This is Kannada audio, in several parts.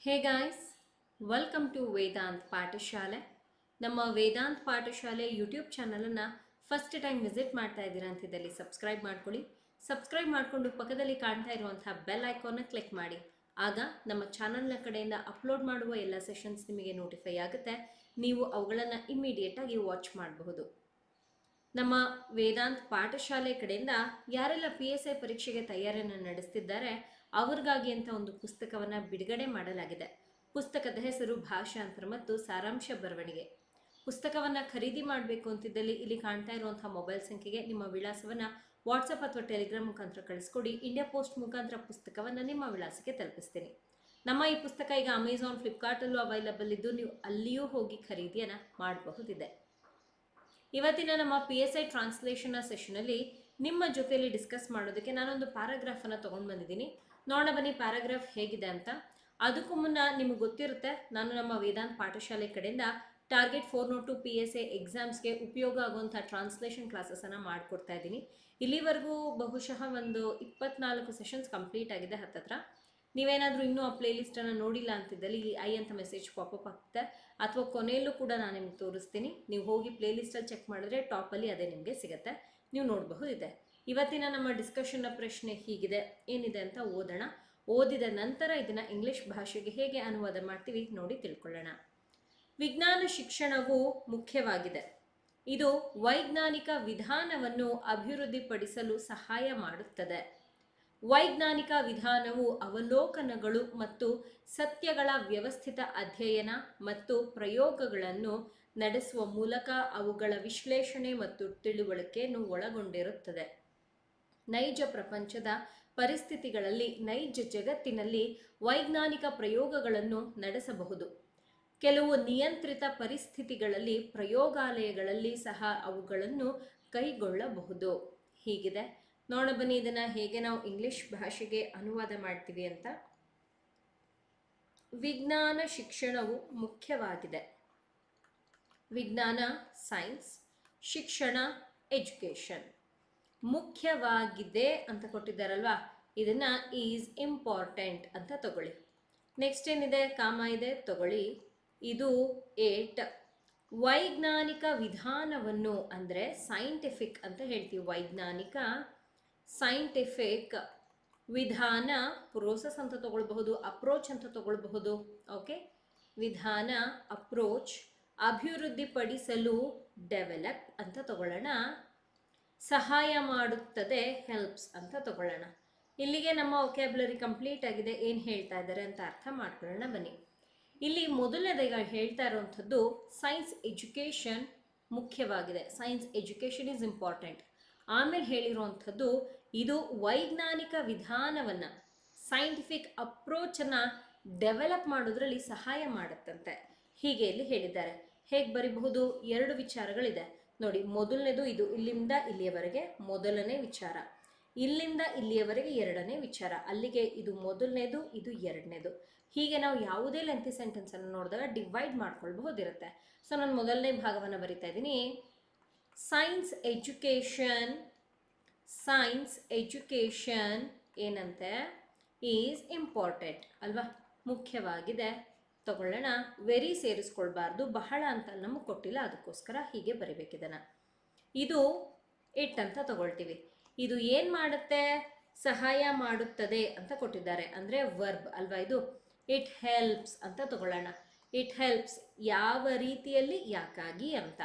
Hey guys, welcome to Vedant ಪಾಠಶಾಲೆ. ನಮ್ಮ ವೇದಾಂತ್ ಪಾಠಶಾಲೆ ಯೂಟ್ಯೂಬ್ ಚಾನಲನ್ನು ಫಸ್ಟ್ ಟೈಮ್ ವಿಸಿಟ್ ಮಾಡ್ತಾ ಇದ್ದೀರಾ ಅಂತಿದ್ದಲ್ಲಿ ಸಬ್ಸ್ಕ್ರೈಬ್ ಮಾಡ್ಕೊಳ್ಳಿ. ಸಬ್ಸ್ಕ್ರೈಬ್ ಮಾಡಿಕೊಂಡು ಪಕ್ಕದಲ್ಲಿ ಕಾಣ್ತಾ ಇರುವಂತಹ ಬೆಲ್ ಐಕಾನ್ನ ಕ್ಲಿಕ್ ಮಾಡಿ. ಆಗ ನಮ್ಮ ಚಾನಲ್ನ ಕಡೆಯಿಂದ ಅಪ್ಲೋಡ್ ಮಾಡುವ ಎಲ್ಲ ಸೆಷನ್ಸ್ ನಿಮಗೆ ನೋಟಿಫೈ ಆಗುತ್ತೆ. ನೀವು ಅವುಗಳನ್ನು ಇಮ್ಮಿಡಿಯೇಟಾಗಿ ವಾಚ್ ಮಾಡಬಹುದು. ನಮ್ಮ ವೇದಾಂತ್ ಪಾಠಶಾಲೆ ಕಡೆಯಿಂದ ಯಾರೆಲ್ಲ PSI ಪರೀಕ್ಷೆಗೆ ತಯಾರಿಯನ್ನು ನಡೆಸ್ತಿದ್ದಾರೆ ಅವ್ರಿಗಾಗಿ ಅಂತ ಒಂದು ಪುಸ್ತಕವನ್ನು ಬಿಡುಗಡೆ ಮಾಡಲಾಗಿದೆ. ಪುಸ್ತಕದ ಹೆಸರು ಭಾಷಾಂತರ ಮತ್ತು ಸಾರಾಂಶ ಬರವಣಿಗೆ. ಪುಸ್ತಕವನ್ನು ಖರೀದಿ ಮಾಡಬೇಕು ಅಂತಿದ್ದಲ್ಲಿ ಇಲ್ಲಿ ಕಾಣ್ತಾ ಇರುವಂತಹ ಮೊಬೈಲ್ ಸಂಖ್ಯೆಗೆ ನಿಮ್ಮ ವಿಳಾಸವನ್ನು ವಾಟ್ಸಪ್ ಅಥವಾ ಟೆಲಿಗ್ರಾಮ್ ಮುಖಾಂತರ ಕಳಿಸ್ಕೊಡಿ. ಇಂಡಿಯಾ ಪೋಸ್ಟ್ ಮುಖಾಂತರ ಪುಸ್ತಕವನ್ನು ನಿಮ್ಮ ವಿಳಾಸಕ್ಕೆ ತಲುಪಿಸ್ತೀನಿ. ನಮ್ಮ ಈ ಪುಸ್ತಕ ಈಗ ಅಮೆಝಾನ್, ಫ್ಲಿಪ್ಕಾರ್ಟಲ್ಲೂ ಅವೈಲಬಲ್ ಇದ್ದು ನೀವು ಅಲ್ಲಿಯೂ ಹೋಗಿ ಖರೀದಿಯನ್ನು ಮಾಡಬಹುದಿದೆ. ಇವತ್ತಿನ ನಮ್ಮ PSI ಟ್ರಾನ್ಸ್ಲೇಷನ್ನ ಸೆಷನಲ್ಲಿ ನಿಮ್ಮ ಜೊತೆಯಲ್ಲಿ ಡಿಸ್ಕಸ್ ಮಾಡೋದಕ್ಕೆ ನಾನೊಂದು ಪ್ಯಾರಾಗ್ರಾಫನ್ನು ತೊಗೊಂಡು ಬಂದಿದ್ದೀನಿ. ನೋಡೋಣ ಬನ್ನಿ ಪ್ಯಾರಾಗ್ರಾಫ್ ಹೇಗಿದೆ ಅಂತ. ಅದಕ್ಕೂ ಮುನ್ನ ನಿಮಗೆ ಗೊತ್ತಿರುತ್ತೆ, ನಾನು ನಮ್ಮ ವೇದಾಂತ್ ಪಾಠಶಾಲೆ ಕಡೆಯಿಂದ ಟಾರ್ಗೆಟ್ 402 PSI ಎಕ್ಸಾಮ್ಸ್ಗೆ ಉಪಯೋಗ ಆಗುವಂಥ ಟ್ರಾನ್ಸ್ಲೇಷನ್ ಕ್ಲಾಸಸನ್ನು ಮಾಡಿಕೊಡ್ತಾ ಇದ್ದೀನಿ. ಇಲ್ಲಿವರೆಗೂ ಬಹುಶಃ ಒಂದು 24 ಸೆಷನ್ಸ್ ಕಂಪ್ಲೀಟ್ ಆಗಿದೆ ಹತ್ತತ್ರ. ನೀವೇನಾದರೂ ಇನ್ನೂ ಆ ಪ್ಲೇಲಿಸ್ಟನ್ನು ನೋಡಿಲ್ಲ ಅಂತಿದ್ದಲ್ಲಿ ಇಲ್ಲಿ ಐ ಅಂತ ಮೆಸೇಜ್ ಪಾಪಪ್ ಆಗುತ್ತೆ, ಅಥವಾ ಕೊನೆಯಲ್ಲೂ ಕೂಡ ನಾನು ನಿಮ್ಗೆ ತೋರಿಸ್ತೀನಿ. ನೀವು ಹೋಗಿ ಪ್ಲೇಲಿಸ್ಟಲ್ಲಿ ಚೆಕ್ ಮಾಡಿದ್ರೆ ಟಾಪಲ್ಲಿ ಅದೇ ನಿಮಗೆ ಸಿಗುತ್ತೆ, ನೀವು ನೋಡಬಹುದಿದೆ. ಇವತ್ತಿನ ನಮ್ಮ ಡಿಸ್ಕಷನ್ನ ಪ್ರಶ್ನೆ ಹೀಗಿದೆ, ಏನಿದೆ ಅಂತ ಓದೋಣ. ಓದಿದ ನಂತರ ಇದನ್ನು ಇಂಗ್ಲಿಷ್ ಭಾಷೆಗೆ ಹೇಗೆ ಅನುವಾದ ಮಾಡ್ತೀವಿ ನೋಡಿ ತಿಳ್ಕೊಳ್ಳೋಣ. ವಿಜ್ಞಾನ ಶಿಕ್ಷಣವು ಮುಖ್ಯವಾಗಿದೆ. ಇದು ವೈಜ್ಞಾನಿಕ ವಿಧಾನವನ್ನು ಅಭಿವೃದ್ಧಿಪಡಿಸಲು ಸಹಾಯ ಮಾಡುತ್ತದೆ. ವೈಜ್ಞಾನಿಕ ವಿಧಾನವು ಅವಲೋಕನಗಳು ಮತ್ತು ಸತ್ಯಗಳ ವ್ಯವಸ್ಥಿತ ಅಧ್ಯಯನ ಮತ್ತು ಪ್ರಯೋಗಗಳನ್ನು ನಡೆಸುವ ಮೂಲಕ ಅವುಗಳ ವಿಶ್ಲೇಷಣೆ ಮತ್ತು ತಿಳುವಳಿಕೆಯನ್ನು ಒಳಗೊಂಡಿರುತ್ತದೆ. ನೈಜ ಪ್ರಪಂಚದ ಪರಿಸ್ಥಿತಿಗಳಲ್ಲಿ, ನೈಜ ಜಗತ್ತಿನಲ್ಲಿ ವೈಜ್ಞಾನಿಕ ಪ್ರಯೋಗಗಳನ್ನು ನಡೆಸಬಹುದು. ಕೆಲವು ನಿಯಂತ್ರಿತ ಪರಿಸ್ಥಿತಿಗಳಲ್ಲಿ, ಪ್ರಯೋಗಾಲಯಗಳಲ್ಲಿ ಸಹ ಅವುಗಳನ್ನು ಕೈಗೊಳ್ಳಬಹುದು. ಹೀಗಿದೆ. ನೋಡ ಬನ್ನಿ ಇದನ್ನು ಹೇಗೆ ನಾವು ಇಂಗ್ಲಿಷ್ ಭಾಷೆಗೆ ಅನುವಾದ ಮಾಡ್ತೀವಿ ಅಂತ. ವಿಜ್ಞಾನ ಶಿಕ್ಷಣವು ಮುಖ್ಯವಾಗಿದೆ. ವಿಜ್ಞಾನ ಸೈನ್ಸ್, ಶಿಕ್ಷಣ ಎಜುಕೇಷನ್. ಮುಖ್ಯವಾಗಿದೆ ಅಂತ ಕೊಟ್ಟಿದ್ದಾರಲ್ವಾ, ಇದನ್ನು ಈಸ್ ಇಂಪಾರ್ಟೆಂಟ್ ಅಂತ ತಗೊಳ್ಳಿ. ನೆಕ್ಸ್ಟ್ ಏನಿದೆ, ಕಾಮ ಇದೆ, ತಗೊಳ್ಳಿ. ಇದು 8. ವೈಜ್ಞಾನಿಕ ವಿಧಾನವನ್ನು ಅಂದರೆ ಸೈಂಟಿಫಿಕ್ ಅಂತ ಹೇಳ್ತೀವಿ. ವೈಜ್ಞಾನಿಕ, ಸೈಂಟಿಫಿಕ್ ವಿಧಾನ, ಪ್ರೋಸೆಸ್ ಅಂತ ತಗೊಳ್ಬಹುದು, ಅಪ್ರೋಚ್ ಅಂತ ತಗೊಳ್ಬಹುದು. ಓಕೆ, ವಿಧಾನ ಅಪ್ರೋಚ್. ಅಭಿವೃದ್ಧಿಪಡಿಸಲು ಡೆವಲಪ್ ಅಂತ ತಗೊಳ್ಳೋಣ. ಸಹಾಯ ಮಾಡುತ್ತದೆ ಹೆಲ್ಪ್ಸ್ ಅಂತ ತಗೊಳ್ಳೋಣ. ಇಲ್ಲಿಗೆ ನಮ್ಮ ವೊಕ್ಯಾಬ್ಯುಲರಿ ಕಂಪ್ಲೀಟ್ ಆಗಿದೆ. ಏನು ಹೇಳ್ತಾ ಇದ್ದಾರೆ ಅಂತ ಅರ್ಥ ಮಾಡ್ಕೊಳ್ಳೋಣ ಬನ್ನಿ. ಇಲ್ಲಿ ಮೊದಲನೇದಾಗಿ ಹೇಳ್ತಾ ಇರುವಂಥದ್ದು ಸೈನ್ಸ್ ಎಜುಕೇಷನ್ ಮುಖ್ಯವಾಗಿದೆ. Science education is important. ಆಮೇಲೆ ಹೇಳಿರುವಂಥದ್ದು ಇದು ವೈಜ್ಞಾನಿಕ ವಿಧಾನವನ್ನು, ಸೈಂಟಿಫಿಕ್ ಅಪ್ರೋಚನ್ನು ಡೆವಲಪ್ ಮಾಡೋದ್ರಲ್ಲಿ ಸಹಾಯ ಮಾಡುತ್ತಂತೆ. ಹೀಗೆ ಇಲ್ಲಿ ಹೇಳಿದ್ದಾರೆ. ಹೇಗೆ ಬರೀಬಹುದು? 2 ವಿಚಾರಗಳಿದೆ ನೋಡಿ. ಮೊದಲನೇದು ಇದು ಇಲ್ಲಿಂದ ಇಲ್ಲಿಯವರೆಗೆ ಮೊದಲನೇ ವಿಚಾರ, ಇಲ್ಲಿಂದ ಇಲ್ಲಿಯವರೆಗೆ ಎರಡನೇ ವಿಚಾರ, ಅಲ್ಲಿಗೆ ಇದು ಮೊದಲನೇದು, ಇದು ಎರಡನೇದು. ಹೀಗೆ ನಾವು ಯಾವುದೇ ಲೆಂತಿ ಸೆಂಟೆನ್ಸನ್ನು ನೋಡಿದಾಗ ಡಿವೈಡ್ ಮಾಡ್ಕೊಳ್ಬಹುದಿರುತ್ತೆ. ಸೊ ನಾನು ಮೊದಲನೇ ಭಾಗವನ್ನು ಬರಿತಾ ಇದ್ದೀನಿ. ಸೈನ್ಸ್ ಎಜುಕೇಷನ್, ಸೈನ್ಸ್ ಎಜುಕೇಷನ್ ಏನಂತೆ, ಈಸ್ ಇಂಪಾರ್ಟೆಂಟ್ ಅಲ್ವಾ, ಮುಖ್ಯವಾಗಿದೆ. ತಗೊಳ್ಳೋಣ. ವೆರಿ ಸೇರಿಸ್ಕೊಳ್ಬಾರ್ದು, ಬಹಳ ಅಂತ ನಮಗೆ ಕೊಟ್ಟಿಲ್ಲ, ಅದಕ್ಕೋಸ್ಕರ ಹೀಗೆ ಬರಿಬೇಕಿದನ್ನು. ಇದು ಇಟ್ ಅಂತ ತಗೊಳ್ತೀವಿ. ಇದು ಏನು ಮಾಡುತ್ತೆ? ಸಹಾಯ ಮಾಡುತ್ತದೆ ಅಂತ ಕೊಟ್ಟಿದ್ದಾರೆ, ಅಂದರೆ ವರ್ಬ್ ಅಲ್ವಾ ಇದು. ಇಟ್ ಹೆಲ್ಪ್ಸ್ ಅಂತ ತಗೊಳ್ಳೋಣ. ಇಟ್ ಹೆಲ್ಪ್ಸ್ ಯಾವ ರೀತಿಯಲ್ಲಿ, ಯಾಕಾಗಿ ಅಂತ.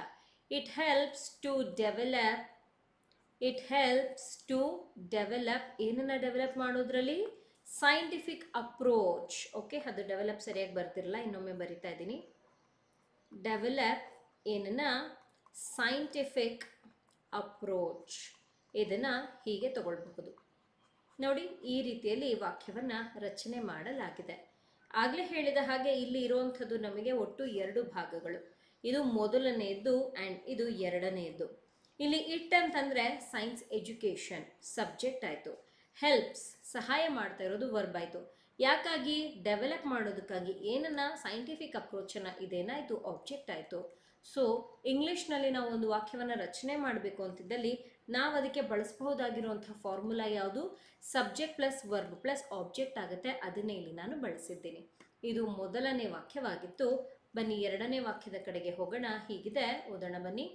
It helps to develop, it helps to develop. ಏನನ್ನು ಡೆವಲಪ್ ಮಾಡೋದ್ರಲ್ಲಿ? Scientific approach. ಓಕೆ, ಅದು ಡೆವಲಪ್ ಸರಿಯಾಗಿ ಬರ್ತಿರಲ್ಲ, ಇನ್ನೊಮ್ಮೆ ಬರಿತಾ ಇದ್ದೀನಿ. ಡೆವಲಪ್ ಏನನ್ನ? Scientific approach. ಇದನ್ನು ಹೀಗೆ ತಗೊಳ್ಬಹುದು ನೋಡಿ. ಈ ರೀತಿಯಲ್ಲಿ ವಾಕ್ಯವನ್ನು ರಚನೆ ಮಾಡಲಾಗಿದೆ. ಆಗಲೇ ಹೇಳಿದ ಹಾಗೆ ಇಲ್ಲಿ ಇರುವಂಥದ್ದು ನಮಗೆ ಒಟ್ಟು 2 ಭಾಗಗಳು. ಇದು ಮೊದಲನೆಯದ್ದು ಆ್ಯಂಡ್ ಇದು ಎರಡನೆಯದ್ದು. ಇಲ್ಲಿ ಇಟ್ ಅಂತಂದರೆ ಸೈನ್ಸ್ ಎಜುಕೇಷನ್ ಸಬ್ಜೆಕ್ಟ್ ಆಯಿತು. ಹೆಲ್ಪ್ಸ್ ಸಹಾಯ ಮಾಡ್ತಾ ಇರೋದು ವರ್ಬ್ ಆಯಿತು. ಯಾಕಾಗಿ? ಡೆವಲಪ್ ಮಾಡೋದಕ್ಕಾಗಿ. ಏನನ್ನ? ಸೈಂಟಿಫಿಕ್ ಅಪ್ರೋಚನ್ನು, ಇದೇನಾಯಿತು? ಆಬ್ಜೆಕ್ಟ್ ಆಯಿತು. ಸೊ ಇಂಗ್ಲೀಷ್ನಲ್ಲಿ ನಾವು ಒಂದು ವಾಕ್ಯವನ್ನು ರಚನೆ ಮಾಡಬೇಕು ಅಂತಿದ್ದಲ್ಲಿ ನಾವು ಅದಕ್ಕೆ ಬಳಸಬಹುದಾಗಿರುವಂಥ ಫಾರ್ಮುಲಾ ಯಾವುದು? Subject plus verb plus object ಆಗುತ್ತೆ. ಅದನ್ನೇ ಇಲ್ಲಿ ನಾನು ಬಳಸಿದ್ದೀನಿ. ಇದು ಮೊದಲನೇ ವಾಕ್ಯವಾಗಿತ್ತು. ಬನ್ನಿ ಎರಡನೇ ವಾಕ್ಯದ ಕಡೆಗೆ ಹೋಗೋಣ. ಹೀಗಿದೆ, ಓದೋಣ ಬನ್ನಿ.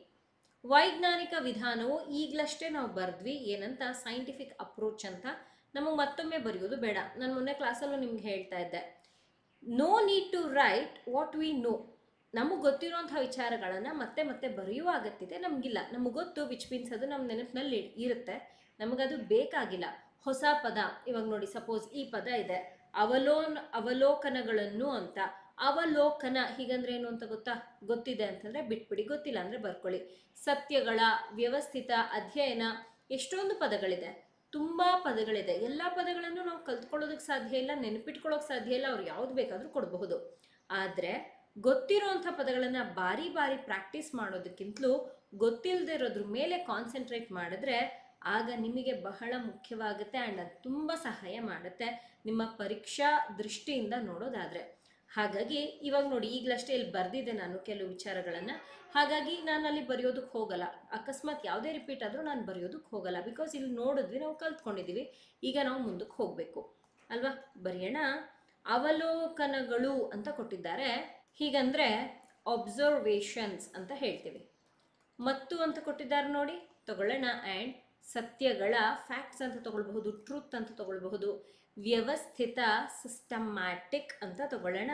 ವೈಜ್ಞಾನಿಕ ವಿಧಾನವು ಈಗಲಷ್ಟೇ ನಾವು ಬರೆದ್ವಿ ಏನಂತ, ಸೈಂಟಿಫಿಕ್ ಅಪ್ರೋಚ್ ಅಂತ. ನಮಗೆ ಮತ್ತೊಮ್ಮೆ ಬರೆಯೋದು ಬೇಡ. ನಾನು ಮೊನ್ನೆ ಕ್ಲಾಸಲ್ಲೂ ನಿಮ್ಗೆ ಹೇಳ್ತಾ ಇದ್ದೆ, no need to write what we know. ನಮಗೆ ಗೊತ್ತಿರುವಂಥ ವಿಚಾರಗಳನ್ನು ಮತ್ತೆ ಮತ್ತೆ ಬರೆಯುವ ಅಗತ್ಯತೆ ನಮಗಿಲ್ಲ. ನಮಗೆ ಗೊತ್ತು, ವಿಚ್ ಮೀನ್ಸ್ ಅದು ನಮ್ಮ ನೆನಪಿನಲ್ಲಿ ಇರುತ್ತೆ, ನಮಗದು ಬೇಕಾಗಿಲ್ಲ. ಹೊಸ ಪದ, ಇವಾಗ ನೋಡಿ, ಸಪೋಸ್ ಈ ಪದ ಇದೆ, ಅವಲೋಕನಗಳನ್ನು ಅಂತ. ಅವಲೋಕನ ಹೀಗಂದ್ರೆ ಏನು ಅಂತ ಗೊತ್ತಿದೆ ಅಂತಂದ್ರೆ ಬಿಟ್ಬಿಡಿ, ಗೊತ್ತಿಲ್ಲ ಅಂದ್ರೆ ಬರ್ಕೊಳ್ಳಿ. ಸತ್ಯಗಳ ವ್ಯವಸ್ಥಿತ ಅಧ್ಯಯನ, ಎಷ್ಟೊಂದು ಪದಗಳಿದೆ, ತುಂಬಾ ಪದಗಳಿದೆ. ಎಲ್ಲ ಪದಗಳನ್ನು ನಾವು ಕಲ್ತ್ಕೊಳ್ಳೋದಕ್ಕೆ ಸಾಧ್ಯ ಇಲ್ಲ, ನೆನಪಿಟ್ಕೊಳ್ಳೋಕೆ ಸಾಧ್ಯ ಇಲ್ಲ. ಅವ್ರು ಯಾವ್ದು ಬೇಕಾದ್ರೂ ಕೊಡಬಹುದು. ಆದ್ರೆ ಗೊತ್ತಿರೋಂಥ ಪದಗಳನ್ನ ಬಾರಿ ಬಾರಿ ಪ್ರಾಕ್ಟೀಸ್ ಮಾಡೋದಕ್ಕಿಂತಲೂ ಗೊತ್ತಿಲ್ಲದೆ ಇರೋದ್ರ ಮೇಲೆ ಕಾನ್ಸಂಟ್ರೇಟ್ ಮಾಡಿದ್ರೆ ಆಗ ನಿಮಗೆ ಬಹಳ ಮುಖ್ಯವಾಗುತ್ತೆ ಆ್ಯಂಡ್ ಅದು ತುಂಬ ಸಹಾಯ ಮಾಡುತ್ತೆ ನಿಮ್ಮ ಪರೀಕ್ಷಾ ದೃಷ್ಟಿಯಿಂದ ನೋಡೋದಾದರೆ. ಹಾಗಾಗಿ ಇವಾಗ ನೋಡಿ, ಈಗಲಷ್ಟೇ ಇಲ್ಲಿ ಬರೆದಿದ್ದೆ ನಾನು ಕೆಲವು ವಿಚಾರಗಳನ್ನು. ಹಾಗಾಗಿ ನಾನು ಅಲ್ಲಿ ಬರೆಯೋದಕ್ಕೆ ಹೋಗಲ್ಲ. ಅಕಸ್ಮಾತ್ ಯಾವುದೇ ರಿಪೀಟ್ ಆದರೂ ನಾನು ಬರೆಯೋದಕ್ಕೆ ಹೋಗಲ್ಲ. ಬಿಕಾಸ್ ಇಲ್ಲಿ ನೋಡಿದ್ವಿ, ನಾವು ಕಲ್ತ್ಕೊಂಡಿದ್ದೀವಿ. ಈಗ ನಾವು ಮುಂದಕ್ಕೆ ಹೋಗಬೇಕು ಅಲ್ವಾ. ಬರೆಯೋಣ. ಅವಲೋಕನಗಳು ಅಂತ ಕೊಟ್ಟಿದ್ದಾರೆ. ಹೀಗಂದ್ರೆ ಅಬ್ಸರ್ವೇಷನ್ಸ್ ಅಂತ ಹೇಳ್ತೀವಿ. ಮತ್ತು ಅಂತ ಕೊಟ್ಟಿದ್ದಾರೆ ನೋಡಿ, ತಗೊಳ್ಳೋಣ. ಆ್ಯಂಡ್ ಸತ್ಯಗಳ, ಫ್ಯಾಕ್ಟ್ಸ್ ಅಂತ ತಗೊಳ್ಬಹುದು, ಟ್ರೂತ್ ಅಂತ ತಗೊಳ್ಬಹುದು. ವ್ಯವಸ್ಥಿತ, ಸಿಸ್ಟಮ್ಯಾಟಿಕ್ ಅಂತ ತಗೊಳ್ಳೋಣ.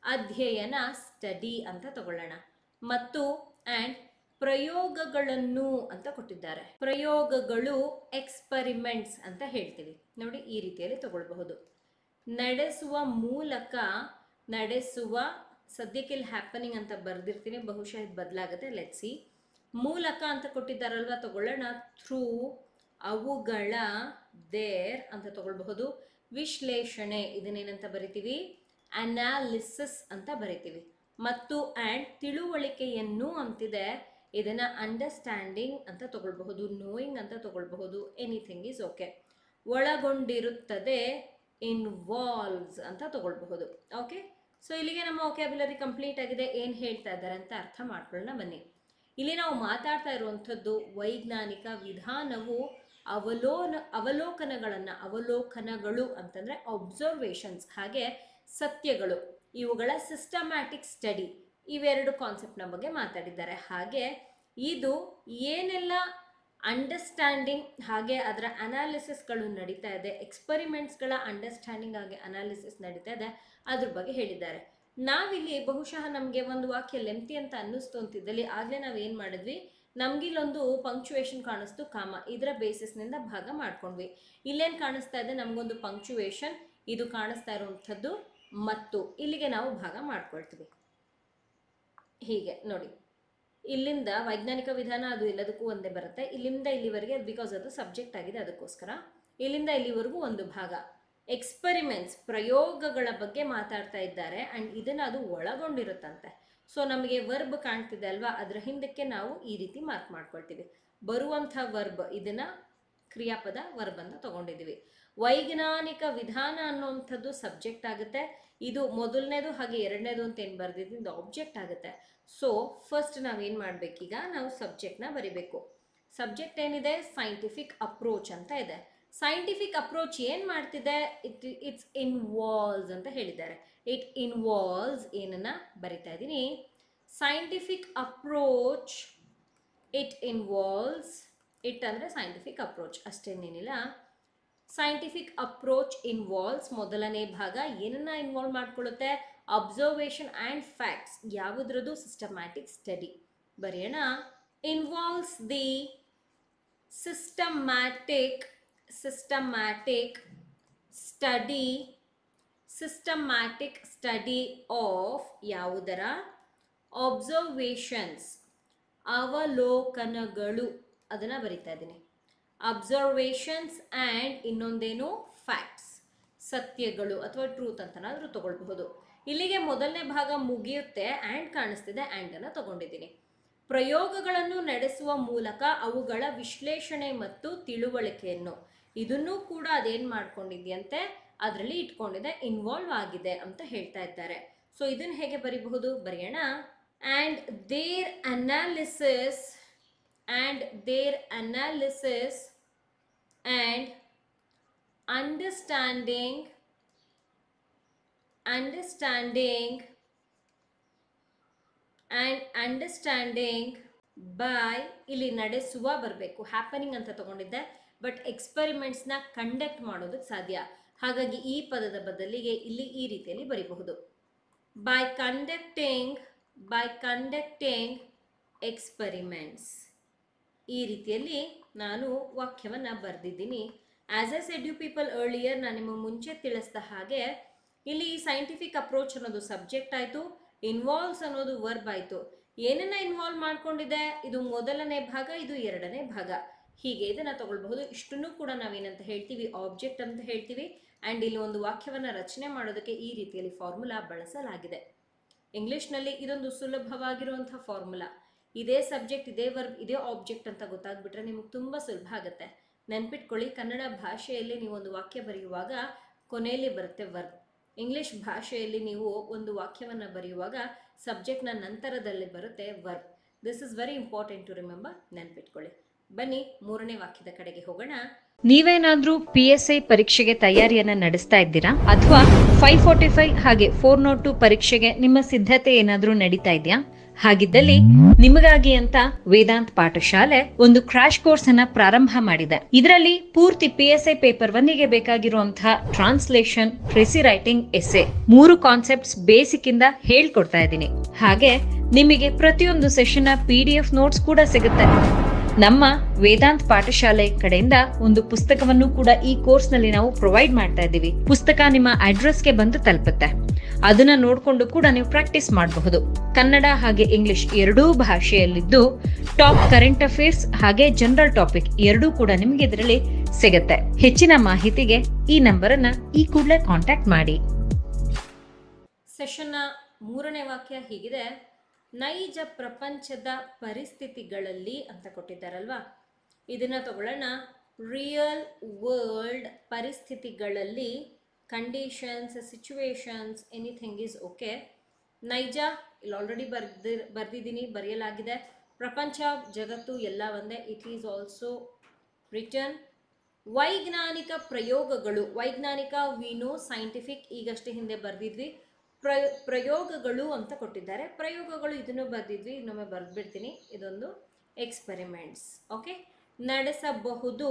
ಅಧ್ಯಯನ, ಸ್ಟಡಿ ಅಂತ ತಗೊಳ್ಳೋಣ. ಮತ್ತು ಆ್ಯಂಡ್ ಪ್ರಯೋಗಗಳನ್ನು ಅಂತ ಕೊಟ್ಟಿದ್ದಾರೆ. ಪ್ರಯೋಗಗಳು, ಎಕ್ಸ್ಪರಿಮೆಂಟ್ಸ್ ಅಂತ ಹೇಳ್ತೀವಿ ನೋಡಿ, ಈ ರೀತಿಯಲ್ಲಿ ತಗೊಳ್ಬಹುದು. ನಡೆಸುವ ಮೂಲಕ, ನಡೆಸುವ, ಸದ್ಯಕ್ಕೆ ಇಲ್ಲಿ ಹ್ಯಾಪನಿಂಗ್ ಅಂತ ಬರೆದಿರ್ತೀನಿ, ಬಹುಶಃ ಇದು ಬದಲಾಗುತ್ತೆ, ಲೆಟ್ಸ್ ಸಿ. ಮೂಲಕ ಅಂತ ಕೊಟ್ಟಿದ್ದಾರಲ್ವ, ತಗೊಳ್ಳೋಣ. ಥ್ರೂ, ಅವುಗಳ, ದೇರ್ ಅಂತ ತಗೊಳ್ಬಹುದು. ವಿಶ್ಲೇಷಣೆ, ಇದನ್ನೇನಂತ ಬರಿತೀವಿ, ಅನಾಲಿಸಿಸ್ ಅಂತ ಬರಿತೀವಿ. ಮತ್ತು ಆ್ಯಂಡ್ ತಿಳುವಳಿಕೆಯನ್ನು ಅಂತಿದೆ, ಇದನ್ನ ಅಂಡರ್ಸ್ಟ್ಯಾಂಡಿಂಗ್ ಅಂತ ತಗೊಳ್ಬಹುದು, ನೋಯಿಂಗ್ ಅಂತ ತಗೊಳ್ಬಹುದು. Anything is okay. ಒಳಗೊಂಡಿರುತ್ತದೆ, ಇನ್ವಾಲ್ವ್ಸ್ ಅಂತ ತಗೊಳ್ಬಹುದು. ಓಕೆ, ಸೊ ಇಲ್ಲಿಗೆ ನಮ್ಮ ವೊಕ್ಯಾಬ್ಯುಲರಿ ಕಂಪ್ಲೀಟ್ ಆಗಿದೆ. ಏನು ಹೇಳ್ತಾ ಇದ್ದಾರೆ ಅಂತ ಅರ್ಥ ಮಾಡ್ಕೊಳ್ಳೋಣ ಬನ್ನಿ. ಇಲ್ಲಿ ನಾವು ಮಾತಾಡ್ತಾ ಇರುವಂಥದ್ದು ವೈಜ್ಞಾನಿಕ ವಿಧಾನವು ಅವಲೋಕನಗಳು ಅಂತಂದರೆ ಅಬ್ಸರ್ವೇಷನ್ಸ್, ಹಾಗೆ ಸತ್ಯಗಳು, ಇವುಗಳ ಸಿಸ್ಟಮ್ಯಾಟಿಕ್ ಸ್ಟಡಿ, ಇವೆರಡು ಕಾನ್ಸೆಪ್ಟ್ನ ಬಗ್ಗೆ ಮಾತಾಡಿದ್ದಾರೆ. ಹಾಗೆ ಇದು ಏನೆಲ್ಲ ಅಂಡರ್ಸ್ಟ್ಯಾಂಡಿಂಗ್ ಹಾಗೆ ಅದರ ಅನಾಲಿಸಿಸ್ಗಳು ನಡೀತಾ ಇದೆ, ಎಕ್ಸ್ಪರಿಮೆಂಟ್ಸ್ಗಳ ಅಂಡರ್ಸ್ಟ್ಯಾಂಡಿಂಗ್ ಹಾಗೆ ಅನಾಲಿಸಿಸ್ ನಡೀತಾ ಇದೆ, ಅದ್ರ ಬಗ್ಗೆ ಹೇಳಿದ್ದಾರೆ. ನಾವಿಲ್ಲಿ ಬಹುಶಃ ನಮಗೆ ಒಂದು ವಾಕ್ಯ ಲೆಂತಿ ಅಂತ ಅನ್ನಿಸ್ತು ಅಂತಿದ್ದಲ್ಲಿ ಆಗಲೇ ನಾವೇನು ಮಾಡಿದ್ವಿ, ನಮಗಿಲ್ಲೊಂದು ಪಂಕ್ಚುವೇಷನ್ ಕಾಣಿಸ್ತು, ಕಾಮ, ಇದರ ಬೇಸಿಸ್ನಿಂದ ಭಾಗ ಮಾಡ್ಕೊಂಡ್ವಿ. ಇಲ್ಲೇನು ಕಾಣಿಸ್ತಾ ಇದೆ, ನಮಗೊಂದು ಪಂಕ್ಚುವೇಷನ್, ಇದು ಕಾಣಿಸ್ತಾ ಇರುವಂಥದ್ದು ಮತ್ತು, ಇಲ್ಲಿಗೆ ನಾವು ಭಾಗ ಮಾಡ್ಕೊಳ್ತೀವಿ. ಹೀಗೆ ನೋಡಿ, ಇಲ್ಲಿಂದ ವೈಜ್ಞಾನಿಕ ವಿಧಾನ ಅದು ಎಲ್ಲದಕ್ಕೂ ಒಂದೇ ಬರುತ್ತೆ. ಇಲ್ಲಿಂದ ಇಲ್ಲಿವರೆಗೆ, ಬಿಕಾಸ್ ಅದು ಸಬ್ಜೆಕ್ಟ್ ಆಗಿದೆ ಅದಕ್ಕೋಸ್ಕರ, ಇಲ್ಲಿಂದ ಇಲ್ಲಿವರೆಗೂ ಒಂದು ಭಾಗ. ಎಕ್ಸ್ಪರಿಮೆಂಟ್ಸ್, ಪ್ರಯೋಗಗಳ ಬಗ್ಗೆ ಮಾತಾಡ್ತಾ ಇದ್ದಾರೆ ಆ್ಯಂಡ್ ಇದನ್ನು ಅದು ಒಳಗೊಂಡಿರುತ್ತಂತೆ. ಸೊ ನಮಗೆ ವರ್ಬ್ ಕಾಣ್ತಿದೆ ಅಲ್ವಾ, ಅದರ ಹಿಂದಕ್ಕೆ ನಾವು ಈ ರೀತಿ ಮಾರ್ಕ್ ಮಾಡ್ಕೊಳ್ತೀವಿ. ಬರುವಂಥ ವರ್ಬ್, ಇದನ್ನು ಕ್ರಿಯಾಪದ ವರ್ಬ್ ಅಂತ ತಗೊಂಡಿದ್ದೀವಿ. ವೈಜ್ಞಾನಿಕ ವಿಧಾನ ಅನ್ನುವಂಥದ್ದು ಸಬ್ಜೆಕ್ಟ್ ಆಗುತ್ತೆ. ಇದು ಮೊದಲನೇದು ಹಾಗೆ ಎರಡನೇದು ಅಂತ ಏನು ಬರೆದಿದ್ದು ಆಬ್ಜೆಕ್ಟ್ ಆಗುತ್ತೆ. ಸೊ ಫಸ್ಟ್ ನಾವೇನು ಮಾಡಬೇಕೀಗ, ನಾವು ಸಬ್ಜೆಕ್ಟ್ನ ಬರಿಬೇಕು. ಸಬ್ಜೆಕ್ಟ್ ಏನಿದೆ, ಸೈಂಟಿಫಿಕ್ ಅಪ್ರೋಚ್ ಅಂತ ಇದೆ. ಸೈಂಟಿಫಿಕ್ ಅಪ್ರೋಚ್ ಏನು ಮಾಡ್ತಿದೆ, ಇಟ್ಸ್ ಇನ್ವಾಲ್ವ್ಸ್ ಅಂತ ಹೇಳಿದ್ದಾರೆ. ಇಟ್ ಇನ್ವಾಲ್ವ್ಸ್, ಏನನ್ನ ಬರಿತಾ ಇದ್ದೀನಿ, scientific approach, it involves, it ಅಂದರೆ ಸೈಂಟಿಫಿಕ್ ಅಪ್ರೋಚ್ ಅಷ್ಟೇನೇನಿಲ್ಲ. ಸೈಂಟಿಫಿಕ್ ಅಪ್ರೋಚ್ ಇನ್ವಾಲ್ವ್ಸ್, ಮೊದಲನೇ ಭಾಗ ಏನನ್ನ ಇನ್ವಾಲ್ವ್ ಮಾಡ್ಕೊಳ್ಳುತ್ತೆ, ಅಬ್ಸರ್ವೇಷನ್ ಆ್ಯಂಡ್ ಫ್ಯಾಕ್ಟ್ಸ್, ಯಾವುದ್ರದ್ದು, ಸಿಸ್ಟಮ್ಯಾಟಿಕ್ ಸ್ಟಡಿ. ಬರೆಯೋಣ. Involves the systematic study of, ಯಾವುದರ, ಅಬ್ಸರ್ವೇಷನ್ಸ್, ಅವಲೋಕನಗಳು, ಅದನ್ನು ಬರಿತಾ ಇದ್ದೀನಿ. ಅಬ್ಸರ್ವೇಷನ್ಸ್ ಆ್ಯಂಡ್ ಇನ್ನೊಂದೇನು, ಫ್ಯಾಕ್ಟ್ಸ್, ಸತ್ಯಗಳು ಅಥವಾ ಟ್ರೂತ್ ಅಂತನಾದರೂ ತಗೊಳ್ಬಹುದು. ಇಲ್ಲಿಗೆ ಮೊದಲನೇ ಭಾಗ ಮುಗಿಯುತ್ತೆ. ಆ್ಯಂಡ್ ಕಾಣಿಸ್ತಿದೆ, ಆ್ಯಂಡನ್ನು ತಗೊಂಡಿದ್ದೀನಿ. ಪ್ರಯೋಗಗಳನ್ನು ನಡೆಸುವ ಮೂಲಕ ಅವುಗಳ ವಿಶ್ಲೇಷಣೆ ಮತ್ತು ತಿಳುವಳಿಕೆಯನ್ನು, ಇದನ್ನೂ ಕೂಡ ಅದೇನು ಮಾಡ್ಕೊಂಡಿದೆಯಂತೆ, ಅದರಲ್ಲಿ ಇಟ್ಕೊಂಡಿದೆ, ಇನ್ವಾಲ್ವ್ ಆಗಿದೆ ಅಂತ ಹೇಳ್ತಾ ಇದ್ದಾರೆ. ಸೊ ಇದನ್ನು ಹೇಗೆ ಬರಿಬಹುದು, ಬರೆಯೋಣ. And their analysis and understanding understanding by, ಇಲ್ಲಿ ನಡೆಸುವ ಬರಬೇಕು, ಹ್ಯಾಪನಿಂಗ್ ಅಂತ ತಗೊಂಡಿದ್ದೆ, ಬಟ್ ಎಕ್ಸ್ಪೆರಿಮೆಂಟ್ಸ್ನ ಕಂಡಕ್ಟ್ ಮಾಡೋದಕ್ಕೆ ಸಾಧ್ಯ. ಹಾಗಾಗಿ ಈ ಪದದ ಬದಲಿಗೆ ಇಲ್ಲಿ ಈ ರೀತಿಯಲ್ಲಿ ಬರೀಬಹುದು, ಬೈ ಕಂಡಕ್ಟಿಂಗ್ ಎಕ್ಸ್ಪೆರಿಮೆಂಟ್ಸ್. ಈ ರೀತಿಯಲ್ಲಿ ನಾನು ವಾಕ್ಯವನ್ನು ಬರೆದಿದ್ದೀನಿ. As I said you people earlier, ನಾನು ನಿಮ್ಮ ಮುಂಚೆ ತಿಳಿಸಿದ ಹಾಗೆ ಇಲ್ಲಿ ಸೈಂಟಿಫಿಕ್ ಅಪ್ರೋಚ್ ಅನ್ನೋದು ಸಬ್ಜೆಕ್ಟ್ ಆಯಿತು, ಇನ್ವಾಲ್ವ್ಸ್ ಅನ್ನೋದು ವರ್ಬ್ ಆಯಿತು. ಏನನ್ನ ಇನ್ವಾಲ್ವ್ ಮಾಡ್ಕೊಂಡಿದೆ, ಇದು ಮೊದಲನೇ ಭಾಗ, ಇದು ಎರಡನೇ ಭಾಗ, ಹೀಗೆ ಇದನ್ನು ತಗೊಳ್ಬಹುದು. ಇಷ್ಟನ್ನು ಕೂಡ ನಾವೇನಂತ ಹೇಳ್ತೀವಿ, ಆಬ್ಜೆಕ್ಟ್ ಅಂತ ಹೇಳ್ತೀವಿ. ಆ್ಯಂಡ್ ಇಲ್ಲಿ ಒಂದು ವಾಕ್ಯವನ್ನು ರಚನೆ ಮಾಡೋದಕ್ಕೆ ಈ ರೀತಿಯಲ್ಲಿ ಫಾರ್ಮುಲಾ ಬಳಸಲಾಗಿದೆ. ಇಂಗ್ಲೀಷ್ನಲ್ಲಿ ಇದೊಂದು ಸುಲಭವಾಗಿರುವಂಥ ಫಾರ್ಮುಲಾ. ಇದೇ ಸಬ್ಜೆಕ್ಟ್, ಇದೇ ವರ್ಬ್, ಇದೇ ಆಬ್ಜೆಕ್ಟ್ ಅಂತ ಗೊತ್ತಾಗ್ಬಿಟ್ರೆ ನಿಮಗೆ ತುಂಬ ಸುಲಭ ಆಗುತ್ತೆ. ನೆನ್ಪಿಟ್ಕೊಳ್ಳಿ, ಕನ್ನಡ ಭಾಷೆಯಲ್ಲಿ ನೀವು ಒಂದು ವಾಕ್ಯ ಬರೆಯುವಾಗ ಕೊನೆಯಲ್ಲಿ ಬರುತ್ತೆ ವರ್ಬ್. ಇಂಗ್ಲಿಷ್ ಭಾಷೆಯಲ್ಲಿ ನೀವು ಒಂದು ವಾಕ್ಯವನ್ನು ಬರೆಯುವಾಗ ಸಬ್ಜೆಕ್ಟ್ನ ನಂತರದಲ್ಲಿ ಬರುತ್ತೆ verb. This is very important to remember, ನೆನ್ಪಿಟ್ಕೊಳ್ಳಿ. ಬನ್ನಿ ಮೂರನೇ ವಾಕ್ಯದ ಕಡೆಗೆ ಹೋಗೋಣ. ನೀವೇನಾದ್ರೂ PSI ಪರೀಕ್ಷೆಗೆ ತಯಾರಿಯನ್ನ ನಡೆಸ್ತಾ ಇದ್ದೀರಾ, ಅಥವಾ 545 ಹಾಗೆ 402 ಪರೀಕ್ಷೆಗೆ ನಿಮ್ಮ ಸಿದ್ಧತೆ ಏನಾದ್ರೂ ನಡೀತಾ ಇದೆಯಾ? ಹಾಗಿದ್ದಲ್ಲಿ ನಿಮಗಾಗಿ ಅಂತ ವೇದಾಂತ್ ಪಾಠಶಾಲೆ ಒಂದು ಕ್ರಾಶ್ ಕೋರ್ಸ್ ಅನ್ನ ಪ್ರಾರಂಭ ಮಾಡಿದೆ. ಇದರಲ್ಲಿ ಪೂರ್ತಿ PSI ಪೇಪರ್ 1ಗೆ ಬೇಕಾಗಿರುವಂತಹ translation, precis writing, essay 3 concepts basic ಇಂದ ಹೇಳ್ಕೊಡ್ತಾ ಇದ್ದೀನಿ. ಹಾಗೆ ನಿಮಗೆ ಪ್ರತಿಯೊಂದು ಸೆಷನ್ PDF ನೋಟ್ಸ್ ಕೂಡ ಸಿಗುತ್ತೆ. ನಮ್ಮ ವೇದಾಂತ್ ಪಾಠಶಾಲೆ ಕಡೆಯಿಂದ ಒಂದು ಪುಸ್ತಕವನ್ನು ಕೂಡ ಈ ಕೋರ್ಸ್ ನಲ್ಲಿ ನಾವು ಪ್ರೊವೈಡ್ ಮಾಡ್ತಾ ಇದ್ದೀವಿ. ಪುಸ್ತಕ ನಿಮ್ಮ ಅಡ್ರೆಸ್ಗೆ ಬಂದು ತಲುಪುತ್ತೆ. ಅದನ್ನ ನೋಡ್ಕೊಂಡು ಕೂಡ ನೀವು ಪ್ರಾಕ್ಟೀಸ್ ಮಾಡಬಹುದು. ಕನ್ನಡ ಹಾಗೆ ಇಂಗ್ಲಿಷ್ ಎರಡೂ ಭಾಷೆಯಲ್ಲಿದ್ದು ಟಾಪ್ ಕರೆಂಟ್ ಅಫೇರ್ಸ್ ಹಾಗೆ ಜನರಲ್ ಟಾಪಿಕ್ ಎರಡೂ ಕೂಡ ನಿಮ್ಗೆ ಇದರಲ್ಲಿ ಸಿಗುತ್ತೆ. ಹೆಚ್ಚಿನ ಮಾಹಿತಿಗೆ ಈ ನಂಬರ್ ಅನ್ನ ಈ ಕೂಡಲೇ ಕಾಂಟ್ಯಾಕ್ಟ್ ಮಾಡಿ. ಸೆಷನ್ನ ಮೂರನೇ ವಾಕ್ಯ ಹೀಗಿದೆ, ನೈಜ ಪ್ರಪಂಚದ ಪರಿಸ್ಥಿತಿಗಳಲ್ಲಿ ಅಂತ ಕೊಟ್ಟಿದ್ದಾರಲ್ವಾ, ಇದನ್ನ ತಗೊಳ್ಳೋಣ. ರಿಯಲ್ ವರ್ಲ್ಡ್ ಪರಿಸ್ಥಿತಿಗಳಲ್ಲಿ, conditions, situations, anything is okay. ನೈಜ ಇಲ್ಲಿ ಆಲ್ರೆಡಿ ಬರೆಯಲಾಗಿದೆ. ಪ್ರಪಂಚ, ಜಗತ್ತು ಎಲ್ಲ ಒಂದೇ, ಇಟ್ ಈಸ್ ಆಲ್ಸೋ ರಿಟರ್ನ್. ವೈಜ್ಞಾನಿಕ ಪ್ರಯೋಗಗಳು, ವೈಜ್ಞಾನಿಕ ವಿನೋ, ಸೈಂಟಿಫಿಕ್ ಈಗಷ್ಟೇ ಹಿಂದೆ ಬರೆದಿದ್ವಿ. ಪ್ರಯೋಗಗಳು ಅಂತ ಕೊಟ್ಟಿದ್ದಾರೆ. ಪ್ರಯೋಗಗಳು ಇದನ್ನು ಬರೆದಿದ್ವಿ, ಇನ್ನೊಮ್ಮೆ ಬರೆದ್ಬಿಡ್ತೀನಿ. ಇದೊಂದು ಎಕ್ಸ್ಪೆರಿಮೆಂಟ್ಸ್. ಓಕೆ, ನಡೆಸಬಹುದು,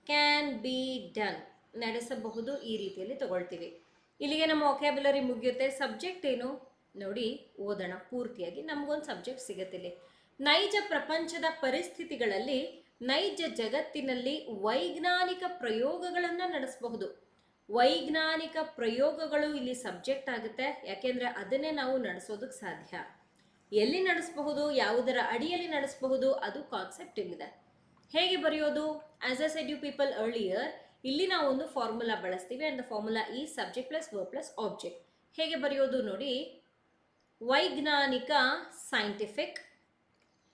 ಕ್ಯಾನ್ ಬಿ ಡನ್, ನಡೆಸಬಹುದು ಈ ರೀತಿಯಲ್ಲಿ ತಗೊಳ್ತೀವಿ. ಇಲ್ಲಿಗೆ ನಮ್ಮ ವೊಕ್ಯಾಬ್ಯುಲರಿ ಮುಗಿಯುತ್ತೆ. ಸಬ್ಜೆಕ್ಟ್ ಏನು ನೋಡಿ, ಓದೋಣ ಪೂರ್ತಿಯಾಗಿ. ನಮಗೊಂದು ಸಬ್ಜೆಕ್ಟ್ ಸಿಗುತ್ತಿಲ್ಲ. ನೈಜ ಪ್ರಪಂಚದ ಪರಿಸ್ಥಿತಿಗಳಲ್ಲಿ, ನೈಜ ಜಗತ್ತಿನಲ್ಲಿ ವೈಜ್ಞಾನಿಕ ಪ್ರಯೋಗಗಳನ್ನು ನಡೆಸಬಹುದು. ವೈಜ್ಞಾನಿಕ ಪ್ರಯೋಗಗಳು ಇಲ್ಲಿ ಸಬ್ಜೆಕ್ಟ್ ಆಗುತ್ತೆ, ಯಾಕೆಂದರೆ ಅದನ್ನೇ ನಾವು ನಡೆಸೋದಕ್ಕೆ ಸಾಧ್ಯ. ಎಲ್ಲಿ ನಡೆಸಬಹುದು, ಯಾವುದರ ಅಡಿಯಲ್ಲಿ ನಡೆಸಬಹುದು, ಅದು ಕಾನ್ಸೆಪ್ಟ್ ಇಲ್ಲಿದೆ. ಹೇಗೆ ಬರೆಯೋದು? As I said you people earlier, ಇಲ್ಲಿ ನಾವು ಒಂದು ಫಾರ್ಮುಲಾ ಬಳಸ್ತೀವಿ. ಅಂಡ್ ದ ಫಾರ್ಮುಲಾ ಈ subject plus verb plus object. ಹೇಗೆ ಬರೆಯೋದು ನೋಡಿ, ವೈಜ್ಞಾನಿಕ, ಸೈಂಟಿಫಿಕ್,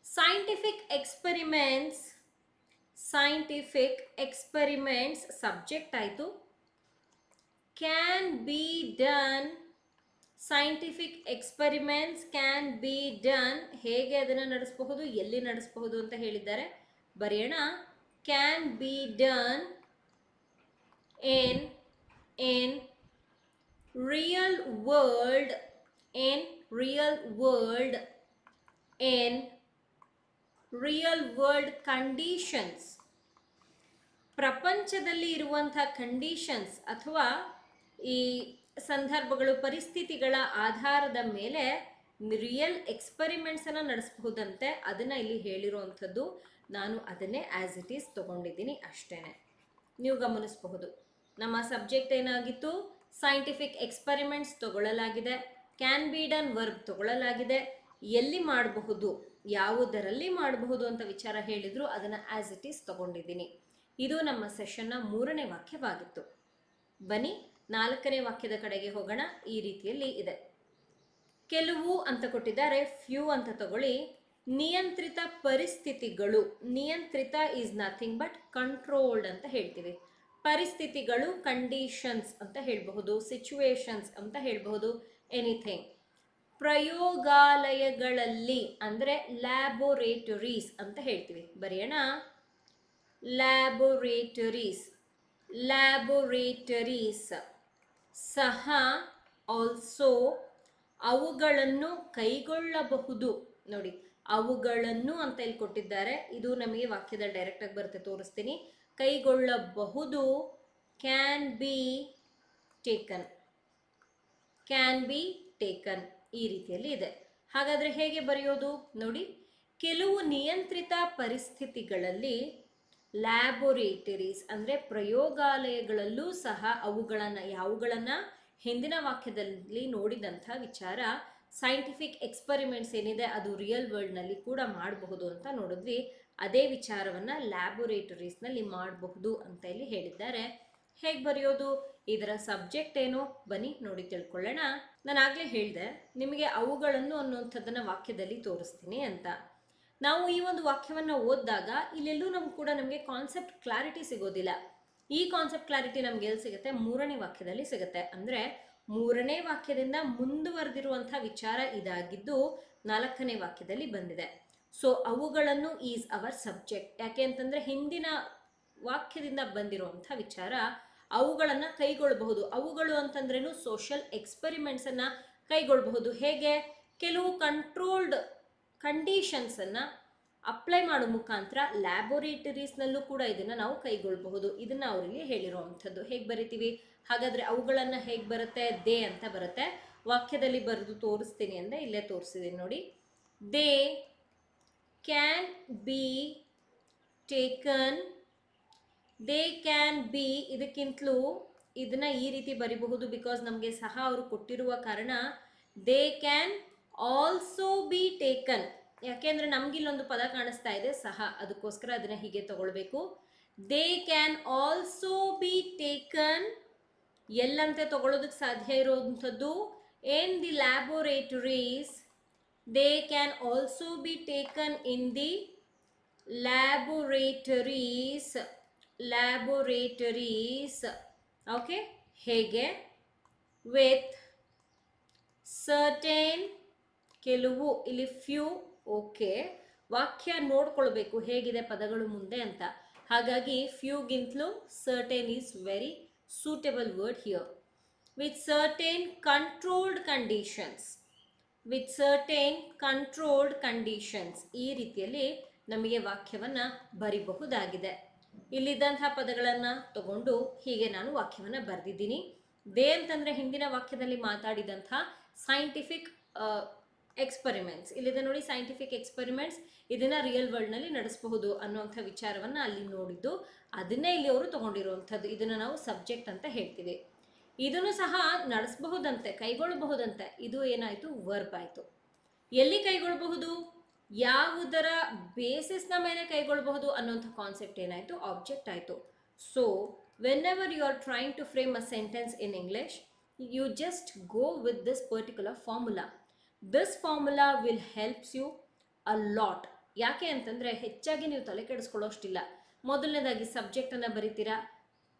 ಸೈಂಟಿಫಿಕ್ ಎಕ್ಸ್ಪೆರಿಮೆಂಟ್ಸ್ ಸಬ್ಜೆಕ್ಟ್ ಆಯಿತು. Can be done, scientific experiments can be done. ಹೇಗೆ ಅದನ್ನು ನಡೆಸಬಹುದು, ಎಲ್ಲಿ ನಡೆಸಬಹುದು ಅಂತ ಹೇಳಿದ್ದಾರೆ. ಬರೆಯೋಣ. Can be done in real world, in real world conditions. ಪ್ರಪಂಚದಲ್ಲಿ ಇರುವಂತಹ ಕಂಡೀಷನ್ಸ್ ಅಥವಾ ಈ ಸಂದರ್ಭಗಳು, ಪರಿಸ್ಥಿತಿಗಳ ಆಧಾರದ ಮೇಲೆ ರಿಯಲ್ ಎಕ್ಸ್ಪೆರಿಮೆಂಟ್ಸನ್ನು ನಡೆಸಬಹುದಂತೆ. ಅದನ್ನು ಇಲ್ಲಿ ಹೇಳಿರುವಂಥದ್ದು. ನಾನು ಅದನ್ನೇ ಆ್ಯಸ್ ಇಟ್ ಈಸ್ ತೊಗೊಂಡಿದ್ದೀನಿ ಅಷ್ಟೇ. ನೀವು ಗಮನಿಸಬಹುದು, ನಮ್ಮ ಸಬ್ಜೆಕ್ಟ್ ಏನಾಗಿತ್ತು, ಸೈಂಟಿಫಿಕ್ ಎಕ್ಸ್ಪೆರಿಮೆಂಟ್ಸ್ ತಗೊಳ್ಳಲಾಗಿದೆ. ಕ್ಯಾನ್ ಬಿ ಡನ್ ವರ್ಬ್ ತಗೊಳ್ಳಲಾಗಿದೆ. ಎಲ್ಲಿ ಮಾಡಬಹುದು, ಯಾವುದರಲ್ಲಿ ಮಾಡಬಹುದು ಅಂತ ವಿಚಾರ ಹೇಳಿದ್ರು, ಅದನ್ನು ಆ್ಯಸ್ ಇಟ್ ಈಸ್ ತಗೊಂಡಿದ್ದೀನಿ. ಇದು ನಮ್ಮ ಸೆಷನ್ನ ಮೂರನೇ ವಾಕ್ಯವಾಗಿತ್ತು. ಬನ್ನಿ 4ನೇ ವಾಕ್ಯದ ಕಡೆಗೆ ಹೋಗೋಣ. ಈ ರೀತಿಯಲ್ಲಿ ಇದೆ. ಕೆಲವು ಅಂತ ಕೊಟ್ಟಿದ್ದಾರೆ, ಫ್ಯೂ ಅಂತ ತಗೊಳ್ಳಿ. ನಿಯಂತ್ರಿತ ಪರಿಸ್ಥಿತಿಗಳು, ನಿಯಂತ್ರಿತ ಈಸ್ ನಥಿಂಗ್ ಬಟ್ ಕಂಟ್ರೋಲ್ಡ್ ಅಂತ ಹೇಳ್ತೀವಿ. ಪರಿಸ್ಥಿತಿಗಳು ಕಂಡೀಷನ್ಸ್ ಅಂತ ಹೇಳಬಹುದು, ಸಿಚುವೇಶನ್ಸ್ ಅಂತ ಹೇಳಬಹುದು, ಎನಿಥಿಂಗ್. ಪ್ರಯೋಗಾಲಯಗಳಲ್ಲಿ ಅಂದರೆ ಲ್ಯಾಬೋರೇಟರೀಸ್ ಅಂತ ಹೇಳ್ತೀವಿ. ಬರೆಯೋಣ. ಲ್ಯಾಬೋರೇಟರೀಸ್ ಸಹ ಆಲ್ಸೋ ಅವುಗಳನ್ನು ಕೈಗೊಳ್ಳಬಹುದು. ನೋಡಿ, ಅವುಗಳನ್ನು ಅಂತ ಇಲ್ಲಿ ಕೊಟ್ಟಿದ್ದಾರೆ, ಇದು ನಮಗೆ ವಾಕ್ಯದ ಡೈರೆಕ್ಟ್ ಆಗಿ ಬರುತ್ತೆ, ತೋರಿಸ್ತೀನಿ. ಕೈಗೊಳ್ಳಬಹುದು, can be taken, can be taken, ಈ ರೀತಿಯಲ್ಲಿ ಇದೆ. ಹಾಗಾದ್ರೆ ಹೇಗೆ ಬರೆಯೋದು ನೋಡಿ, ಕೆಲವು ನಿಯಂತ್ರಿತ ಪರಿಸ್ಥಿತಿಗಳಲ್ಲಿ ಲ್ಯಾಬೋರೇಟರೀಸ್ ಅಂದರೆ ಪ್ರಯೋಗಾಲಯಗಳಲ್ಲೂ ಸಹ ಯಾವುಗಳನ್ನು ಹಿಂದಿನ ವಾಕ್ಯದಲ್ಲಿ ನೋಡಿದಂಥ ವಿಚಾರ ಸೈಂಟಿಫಿಕ್ ಎಕ್ಸ್ಪರಿಮೆಂಟ್ಸ್ ಏನಿದೆ ಅದು ರಿಯಲ್ ವರ್ಲ್ಡ್ನಲ್ಲಿ ಕೂಡ ಮಾಡಬಹುದು ಅಂತ ನೋಡಿದ್ವಿ. ಅದೇ ವಿಚಾರವನ್ನು ಲ್ಯಾಬೋರೇಟರೀಸ್ನಲ್ಲಿ ಮಾಡಬಹುದು ಅಂತ ಇಲ್ಲಿ ಹೇಳಿದ್ದಾರೆ. ಹೇಗೆ ಬರೆಯೋದು, ಇದರ ಸಬ್ಜೆಕ್ಟ್ ಏನು, ಬನ್ನಿ ನೋಡಿ ತಿಳ್ಕೊಳ್ಳೋಣ. ನಾನು ಆಗಲೇ ಹೇಳಿದೆ ನಿಮಗೆ ಅವುಗಳನ್ನು ಅನ್ನುವಂಥದ್ದನ್ನು ವಾಕ್ಯದಲ್ಲಿ ತೋರಿಸ್ತೀನಿ ಅಂತ. ನಾವು ಈ ಒಂದು ವಾಕ್ಯವನ್ನು ಓದಿದಾಗ ಇಲ್ಲೆಲ್ಲೂ ನಮಗೆ ಕಾನ್ಸೆಪ್ಟ್ ಕ್ಲಾರಿಟಿ ಸಿಗೋದಿಲ್ಲ. ಈ ಕಾನ್ಸೆಪ್ಟ್ ಕ್ಲಾರಿಟಿ ನಮ್ಗೆ ಎಲ್ಲಿ ಸಿಗುತ್ತೆ, ಮೂರನೇ ವಾಕ್ಯದಲ್ಲಿ ಸಿಗುತ್ತೆ. ಅಂದರೆ ಮೂರನೇ ವಾಕ್ಯದಿಂದ ಮುಂದುವರೆದಿರುವಂಥ ವಿಚಾರ ಇದಾಗಿದ್ದು ನಾಲ್ಕನೇ ವಾಕ್ಯದಲ್ಲಿ ಬಂದಿದೆ. ಸೊ ಅವುಗಳನ್ನು ಈಸ್ ಅವರ್ ಸಬ್ಜೆಕ್ಟ್. ಯಾಕೆ ಅಂತಂದರೆ ಹಿಂದಿನ ವಾಕ್ಯದಿಂದ ಬಂದಿರುವಂಥ ವಿಚಾರ ಅವುಗಳನ್ನು ಕೈಗೊಳ್ಳಬಹುದು. ಅವುಗಳು ಅಂತಂದ್ರೇನು, ಸೋಷಿಯಲ್ ಎಕ್ಸ್ಪೆರಿಮೆಂಟ್ಸನ್ನು ಕೈಗೊಳ್ಳಬಹುದು. ಹೇಗೆ, ಕೆಲವು ಕಂಟ್ರೋಲ್ಡ್ ಕಂಡೀಷನ್ಸನ್ನು ಅಪ್ಲೈ ಮಾಡೋ ಮುಖಾಂತರ ಲ್ಯಾಬೋರೇಟರೀಸ್ನಲ್ಲೂ ಕೂಡ ಇದನ್ನು ನಾವು ಕೈಗೊಳ್ಳಬಹುದು. ಇದನ್ನು ಅವರಿಗೆ ಹೇಳಿರುವಂಥದ್ದು. ಹೇಗೆ ಬರಿತೀವಿ ಹಾಗಾದರೆ, ಅವುಗಳನ್ನು ಹೇಗೆ ಬರುತ್ತೆ, ದೇ ಅಂತ ಬರುತ್ತೆ. ವಾಕ್ಯದಲ್ಲಿ ಬರೆದು ತೋರಿಸ್ತೀನಿ ಅಂದರೆ ಇಲ್ಲೇ ತೋರಿಸಿದ್ದೀನಿ ನೋಡಿ. They can be taken, they can be, ಇದಕ್ಕಿಂತಲೂ ಇದನ್ನು ಈ ರೀತಿ ಬರಿಬಹುದು, ಬಿಕಾಸ್ ನಮಗೆ ಸಹ ಅವರು ಕೊಟ್ಟಿರುವ ಕಾರಣ. They can also be taken, ಯಾಕೆಂದರೆ ನಮಗಿಲ್ಲೊಂದು ಪದ ಕಾಣಿಸ್ತಾ ಇದೆ ಸಹ, ಅದಕ್ಕೋಸ್ಕರ ಅದನ್ನು ಹೀಗೆ ತಗೊಳ್ಬೇಕು. They can also be taken, ಎಲ್ಲಂತೆ ತಗೊಳ್ಳೋದಕ್ಕೆ ಸಾಧ್ಯ ಇರುವಂಥದ್ದು, ಇನ್ ದಿ ಲ್ಯಾಬೋರೇಟರೀಸ್. ದೇ ಕ್ಯಾನ್ ಆಲ್ಸೋ ಬಿ ಟೇಕನ್ ಇನ್ ದಿ ಲ್ಯಾಬೋರೇಟರೀಸ್, ಲ್ಯಾಬೋರೇಟರೀಸ್. ಓಕೆ, ಹೇಗೆ, ವಿತ್ ಸರ್ಟೇನ್, ಕೆಲವು, ಇಲ್ಲಿ ಫ್ಯೂ. ಓಕೆ, ವಾಕ್ಯ ನೋಡ್ಕೊಳ್ಬೇಕು ಹೇಗಿದೆ ಪದಗಳು ಮುಂದೆ ಅಂತ. ಹಾಗಾಗಿ ಫ್ಯೂಗಿಂತಲೂ certain is very suitable word here. With certain controlled conditions, with certain controlled conditions, ಈ ರೀತಿಯಲ್ಲಿ ನಮಗೆ ವಾಕ್ಯವನ್ನು ಬರಿಬಹುದಾಗಿದೆ. ಇಲ್ಲಿದ್ದಂತಹ ಪದಗಳನ್ನು ತಗೊಂಡು ಹೀಗೆ ನಾನು ವಾಕ್ಯವನ್ನು ಬರೆದಿದ್ದೀನಿ. ದೇ ಅಂತಂದರೆ ಹಿಂದಿನ ವಾಕ್ಯದಲ್ಲಿ ಮಾತಾಡಿದಂಥ ಸೈಂಟಿಫಿಕ್ ಎಕ್ಸ್ಪರಿಮೆಂಟ್ಸ್, ಇಲ್ಲಿದೆ ನೋಡಿ, ಸೈಂಟಿಫಿಕ್ ಎಕ್ಸ್ಪರಿಮೆಂಟ್ಸ್, ಇದನ್ನು ರಿಯಲ್ ವರ್ಲ್ಡ್ನಲ್ಲಿ ನಡೆಸಬಹುದು ಅನ್ನುವಂಥ ವಿಚಾರವನ್ನು ಅಲ್ಲಿ ನೋಡಿದ್ದು, ಅದನ್ನೇ ಇಲ್ಲಿ ಅವರು ತಗೊಂಡಿರುವಂಥದ್ದು. ಇದನ್ನು ನಾವು ಸಬ್ಜೆಕ್ಟ್ ಅಂತ ಹೇಳ್ತೀವಿ. ಇದನ್ನು ಸಹ ನಡೆಸಬಹುದಂತೆ, ಕೈಗೊಳ್ಳಬಹುದಂತೆ. ಇದು ಏನಾಯಿತು, ವರ್ಬ್ ಆಯಿತು. ಎಲ್ಲಿ ಕೈಗೊಳ್ಳಬಹುದು, ಯಾವುದರ ಬೇಸಿಸ್ನ ಮೇಲೆ ಕೈಗೊಳ್ಳಬಹುದು ಅನ್ನೋಂಥ ಕಾನ್ಸೆಪ್ಟ್ ಏನಾಯಿತು, ಆಬ್ಜೆಕ್ಟ್ ಆಯಿತು. So whenever you are trying to frame a sentence in English, you just go with this particular formula. This formula will helps you a lot. ಯಾಕೆ ಅಂತಂದರೆ ಹೆಚ್ಚಾಗಿ ನೀವು ತಲೆ ಕೆಡಿಸ್ಕೊಳ್ಳೋಷ್ಟಿಲ್ಲ. ಮೊದಲನೇದಾಗಿ ಸಬ್ಜೆಕ್ಟನ್ನು ಬರಿತೀರಾ,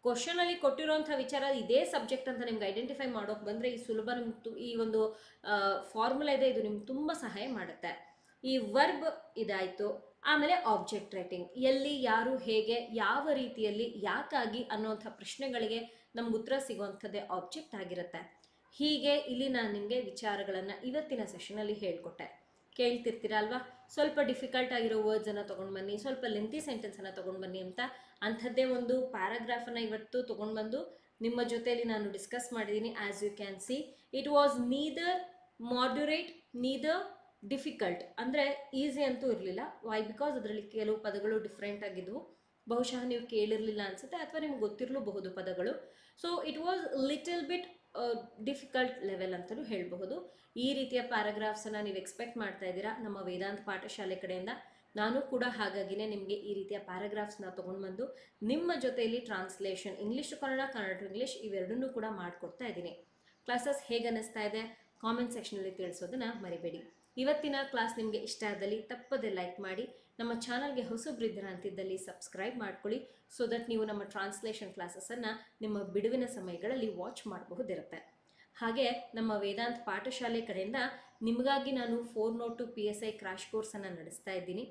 ಕ್ವಶನಲ್ಲಿ ಕೊಟ್ಟಿರೋಂಥ ವಿಚಾರ ಇದೇ ಸಬ್ಜೆಕ್ಟ್ ಅಂತ ನಿಮ್ಗೆ ಐಡೆಂಟಿಫೈ ಮಾಡೋಕೆ ಬಂದರೆ ಈ ಸುಲಭ ನಿಮ್ಗೆ ಈ ಒಂದು ಫಾರ್ಮುಲಾ ಇದೆ, ಇದು ನಿಮ್ಗೆ ತುಂಬ ಸಹಾಯ ಮಾಡುತ್ತೆ. ಈ ವರ್ಬ್ ಇದಾಯಿತು. ಆಮೇಲೆ ಆಬ್ಜೆಕ್ಟ್ ರೈಟಿಂಗ್, ಎಲ್ಲಿ, ಯಾರು, ಹೇಗೆ, ಯಾವ ರೀತಿಯಲ್ಲಿ, ಯಾಕಾಗಿ ಅನ್ನೋಂಥ ಪ್ರಶ್ನೆಗಳಿಗೆ ನಮ್ಗೆ ಉತ್ತರ ಸಿಗುವಂಥದ್ದೇ ಆಬ್ಜೆಕ್ಟ್ ಆಗಿರುತ್ತೆ. ಹೀಗೆ ಇಲ್ಲಿ ನಾನು ನಿಮಗೆ ವಿಚಾರಗಳನ್ನು ಇವತ್ತಿನ ಸೆಷನಲ್ಲಿ ಹೇಳಿಕೊಟ್ಟೆ. ಕೇಳ್ತಿರ್ತೀರ ಅಲ್ವಾ, ಸ್ವಲ್ಪ ಡಿಫಿಕಲ್ಟ್ ಆಗಿರೋ ವರ್ಡ್ಸನ್ನು ತೊಗೊಂಡು ಬನ್ನಿ, ಸ್ವಲ್ಪ ಲೆಂತಿ ಸೆಂಟೆನ್ಸನ್ನು ತೊಗೊಂಡು ಬನ್ನಿ ಅಂತ. ಅಂಥದ್ದೇ ಒಂದು ಪ್ಯಾರಾಗ್ರಾಫನ್ನು ಇವತ್ತು ತೊಗೊಂಡು ಬಂದು ನಿಮ್ಮ ಜೊತೆಯಲ್ಲಿ ನಾನು ಡಿಸ್ಕಸ್ ಮಾಡಿದ್ದೀನಿ. As you can see, it was neither moderate neither difficult, ಅಂದರೆ ಈಸಿ ಅಂತೂ ಇರಲಿಲ್ಲ. ವೈ, ಬಿಕಾಸ್ ಅದರಲ್ಲಿ ಕೆಲವು ಪದಗಳು ಡಿಫ್ರೆಂಟ್ ಆಗಿದ್ವು. ಬಹುಶಃ ನೀವು ಕೇಳಿರಲಿಲ್ಲ ಅನಿಸುತ್ತೆ, ಅಥವಾ ನಿಮ್ಗೆ ಗೊತ್ತಿರಲೂಬಹುದು ಪದಗಳು. So it was little bit difficult level ಅಂತಲೂ ಹೇಳಬಹುದು. ಈ ರೀತಿಯ ಪ್ಯಾರಾಗ್ರಾಫ್ಸನ್ನು ನೀವು ಎಕ್ಸ್ಪೆಕ್ಟ್ ಮಾಡ್ತಾ ಇದ್ದೀರಾ ನಮ್ಮ ವೇದಾಂತ ಪಾಠಶಾಲೆ ಕಡೆಯಿಂದ. ನಾನು ಕೂಡ ಹಾಗಾಗಿನೇ ನಿಮಗೆ ಈ ರೀತಿಯ ಪ್ಯಾರಾಗ್ರಾಫ್ಸ್ನ ತೊಗೊಂಡು ಬಂದು ನಿಮ್ಮ ಜೊತೆಯಲ್ಲಿ translation, English to Kannada, Kannada to English ಇವೆರಡನ್ನೂ ಕೂಡ ಮಾಡಿಕೊಡ್ತಾ ಇದ್ದೀನಿ. ಕ್ಲಾಸಸ್ ಹೇಗೆ ಅನ್ನಿಸ್ತಾ ಇದೆ ಕಾಮೆಂಟ್ ಸೆಕ್ಷನಲ್ಲಿ ತಿಳಿಸೋದನ್ನು ಮರಿಬೇಡಿ. ಇವತ್ತಿನ ಕ್ಲಾಸ್ ನಿಮಗೆ ಇಷ್ಟ ಆದಲ್ಲಿ ತಪ್ಪದೆ ಲೈಕ್ ಮಾಡಿ, ನಮ್ಮ ಚಾನಲ್ಗೆ ಹೊಸಬ್ರಿದ್ದೀರಾ ಅಂತಿದ್ದಲ್ಲಿ ಸಬ್ಸ್ಕ್ರೈಬ್ ಮಾಡ್ಕೊಳ್ಳಿ. ಸೊ ದಟ್ ನೀವು ನಮ್ಮ ಟ್ರಾನ್ಸ್ಲೇಷನ್ ಕ್ಲಾಸಸನ್ನು ನಿಮ್ಮ ಬಿಡುವಿನ ಸಮಯಗಳಲ್ಲಿ ವಾಚ್ ಮಾಡಬಹುದಿರುತ್ತೆ. ಹಾಗೆ ನಮ್ಮ ವೇದಾಂತ ಪಾಠಶಾಲೆ ಕಡೆಯಿಂದ ನಿಮಗಾಗಿ ನಾನು 402 PSI ಕ್ರಾಶ್ ಕೋರ್ಸನ್ನು ನಡೆಸ್ತಾ ಇದ್ದೀನಿ.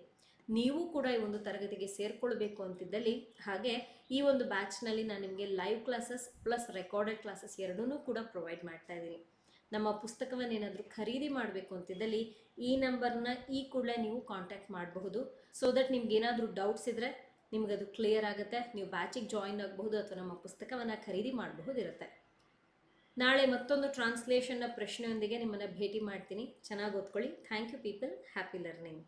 ನೀವು ಕೂಡ ಈ ಒಂದು ತರಗತಿಗೆ ಸೇರಿಕೊಳ್ಬೇಕು ಅಂತಿದ್ದಲ್ಲಿ, ಹಾಗೆ ಈ ಒಂದು ಬ್ಯಾಚ್ನಲ್ಲಿ ನಾನು ನಿಮಗೆ live classes plus recorded classes ಎರಡನ್ನೂ ಕೂಡ ಪ್ರೊವೈಡ್ ಮಾಡ್ತಾ ಇದ್ದೀನಿ. ನಮ್ಮ ಪುಸ್ತಕವನ್ನೇನಾದರೂ ಖರೀದಿ ಮಾಡಬೇಕು ಅಂತಿದ್ದಲ್ಲಿ ಈ ನಂಬರ್ನ ಈ ಕೂಡಲೇ ನೀವು ಕಾಂಟ್ಯಾಕ್ಟ್ ಮಾಡಬಹುದು. ಸೊ ದಟ್ ನಿಮ್ಗೇನಾದರೂ ಡೌಟ್ಸ್ ಇದ್ದರೆ ನಿಮಗದು ಕ್ಲಿಯರ್ ಆಗುತ್ತೆ. ನೀವು ಬ್ಯಾಚಿಗೆ ಜಾಯಿನ್ ಆಗಬಹುದು ಅಥವಾ ನಮ್ಮ ಪುಸ್ತಕವನ್ನು ಖರೀದಿ ಮಾಡಬಹುದಿರುತ್ತೆ. ನಾಳೆ ಮತ್ತೊಂದು ಟ್ರಾನ್ಸ್ಲೇಷನ್ನ ಪ್ರಶ್ನೆಯೊಂದಿಗೆ ನಿಮ್ಮನ್ನು ಭೇಟಿ ಮಾಡ್ತೀನಿ. ಚೆನ್ನಾಗಿ ಓದ್ಕೊಳ್ಳಿ. Thank you people. Happy learning.